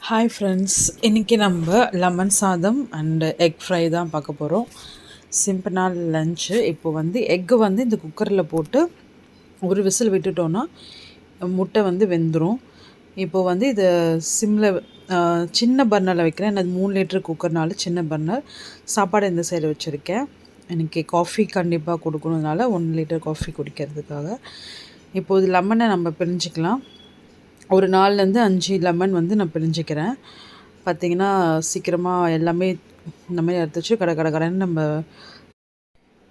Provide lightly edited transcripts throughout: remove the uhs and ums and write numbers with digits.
Hi friends, இன்றைக்கி நம்ம lemon சாதம் அண்டு எக் ஃப்ரை தான் பார்க்க போகிறோம். சிம்பிளான லஞ்சு. இப்போ வந்து எக்கு வந்து இந்த குக்கரில் போட்டு ஒரு விசில் விட்டுட்டோன்னா முட்டை வந்து வெந்துடும். இப்போ வந்து இதை சிம்மில் சின்ன பர்னரில் வைக்கிறேன். எனக்கு 3 லிட்டர் குக்கர்னால சின்ன பர்னர். சாப்பாடு இந்த சைடு வச்சுருக்கேன். எனக்கு காஃபி கண்டிப்பாக கொடுக்கணுனால 1 லிட்டர் காஃபி குடிக்கிறதுக்காக. இப்போது லெமனை நம்ம பிழிஞ்சிக்கலாம். ஒரு 4லேருந்து 5 லெமன் வந்து நான் பிழிஞ்சிக்கிறேன். பார்த்திங்கன்னா சீக்கிரமாக எல்லாமே இந்த மாதிரி எடுத்து வச்சு கடன்னு நம்ம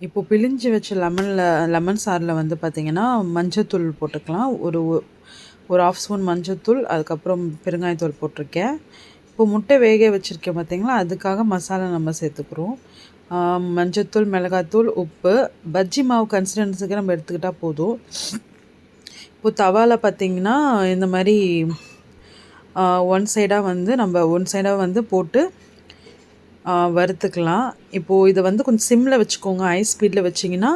இப்போ பிழிஞ்சு வச்ச லெமன் சாறில் வந்து பார்த்திங்கன்னா மஞ்சத்தூள் போட்டுக்கலாம். ஒரு 1/2 ஸ்பூன் மஞ்சத்தூள், அதுக்கப்புறம் பெருங்காயத்தூள் போட்டிருக்கேன். இப்போ முட்டை வேக வச்சுருக்கேன் பார்த்திங்களா, அதுக்காக மசாலா நம்ம சேர்த்துக்கிறோம். மஞ்சத்தூள், மிளகாத்தூள், உப்பு, பஜ்ஜி மாவு கன்சிஸ்டன்சிக்கு நம்ம எடுத்துக்கிட்டால் போதும். இப்போ தவாவில் பார்த்திங்கன்னா இந்த மாதிரி ஒன் சைடாக வந்து போட்டு வறுத்துக்கலாம். இப்போது இதை வந்து கொஞ்சம் சிம்மில் வச்சுக்கோங்க. ஹை ஸ்பீடில் வச்சிங்கன்னா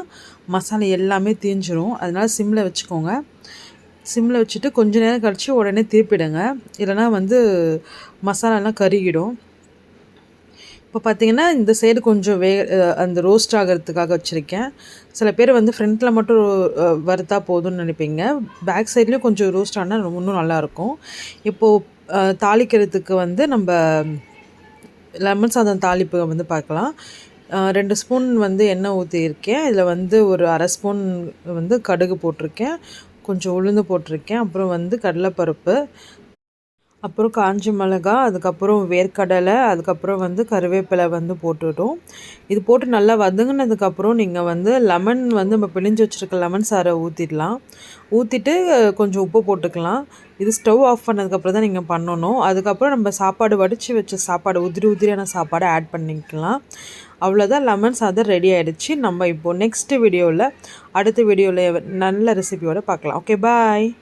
மசாலா எல்லாமே தீஞ்சிரும். அதனால் சிம்மில் வச்சுக்கோங்க. சிம்மில் வச்சுட்டு கொஞ்சம் நேரம் கழித்து உடனே திருப்பிடுங்க, இல்லைனா வந்து மசாலாலாம் கருகிடும். இப்போ பார்த்திங்கன்னா இந்த சைடு கொஞ்சம் அந்த ரோஸ்ட் ஆகிறதுக்காக வச்சுருக்கேன். சில பேர் வந்து ஃப்ரண்ட்டில் மட்டும் வறுத்தா போதும்னு நினைப்பீங்க. பேக் சைட்லேயும் கொஞ்சம் ரோஸ்ட் ஆனால் இன்னும் நல்லாயிருக்கும். இப்போது தாளிக்கிறதுக்கு வந்து நம்ம லெமன் சாதம் தாளிப்பு வந்து பார்க்கலாம். 2 ஸ்பூன் வந்து எண்ணெய் ஊற்றியிருக்கேன். இதில் வந்து ஒரு 1/2 ஸ்பூன் வந்து கடுகு போட்டிருக்கேன், கொஞ்சம் உளுந்து போட்டிருக்கேன், அப்புறம் வந்து கடலைப்பருப்பு, அப்புறம் காஞ்ச மிளகா, அதுக்கப்புறம் வேர்க்கடலை, அதுக்கப்புறம் வந்து கருவேப்பிலை வந்து போட்டுட்டோம். இது போட்டு நல்லா வதங்கினதுக்கப்புறம் நீங்கள் வந்து லெமன் வந்து நம்ம பிழிஞ்சு வச்சுருக்க லெமன் சாறை ஊற்றிடலாம். ஊற்றிட்டு கொஞ்சம் உப்பு போட்டுக்கலாம். இது ஸ்டவ் ஆஃப் பண்ணதுக்கப்புறம் தான் நீங்கள் பண்ணணும். அதுக்கப்புறம் நம்ம சாப்பாடு வடித்து வச்ச சாப்பாடு உதிரியான சாப்பாடை ஆட் பண்ணிக்கலாம். அவ்வளோதான், லெமன் சாதம் ரெடி ஆகிடுச்சு. நம்ம இப்போது அடுத்த வீடியோவில் நல்ல ரெசிபியோடு பார்க்கலாம். ஓகே, பாய்.